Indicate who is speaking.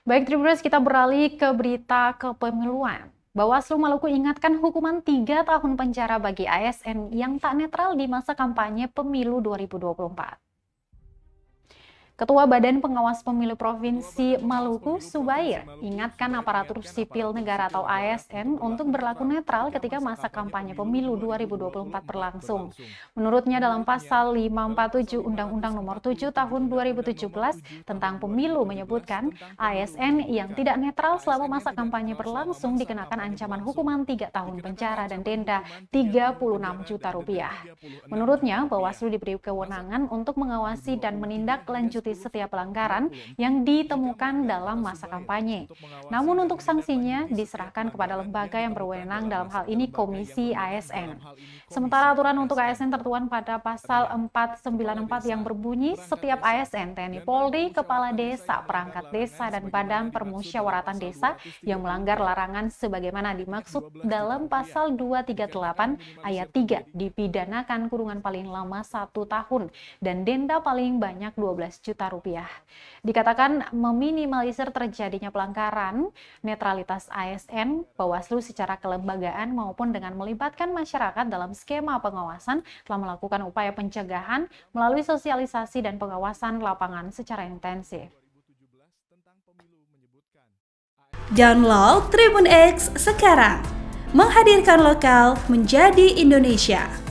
Speaker 1: Baik, Tribuners, kita beralih ke berita kepemiluan. Bawaslu Maluku ingatkan hukuman 3 tahun penjara bagi ASN yang tak netral di masa kampanye pemilu 2024. Ketua Badan Pengawas Pemilu Provinsi Maluku, Subair, ingatkan aparatur sipil negara atau ASN untuk berlaku netral ketika masa kampanye pemilu 2024 berlangsung. Menurutnya dalam pasal 547 Undang-Undang Nomor 7 Tahun 2017 tentang pemilu menyebutkan ASN yang tidak netral selama masa kampanye berlangsung dikenakan ancaman hukuman 3 tahun penjara dan denda 36 juta rupiah. Menurutnya, Bawaslu diberi kewenangan untuk mengawasi dan menindaklanjuti setiap pelanggaran yang ditemukan dalam masa kampanye. Namun untuk sanksinya diserahkan kepada lembaga yang berwenang, dalam hal ini Komisi ASN. Sementara aturan untuk ASN tertuang pada pasal 494 yang berbunyi setiap ASN, TNI Polri, kepala desa, perangkat desa, dan badan permusyawaratan desa yang melanggar larangan sebagaimana dimaksud dalam pasal 238 ayat 3 dipidanakan kurungan paling lama 1 tahun dan denda paling banyak 12 juta rupiah. Dikatakan meminimalisir terjadinya pelanggaran netralitas ASN, Bawaslu secara kelembagaan maupun dengan melibatkan masyarakat dalam skema pengawasan telah melakukan upaya pencegahan melalui sosialisasi dan pengawasan lapangan secara intensif.
Speaker 2: Download Tribun X sekarang, menghadirkan lokal menjadi Indonesia.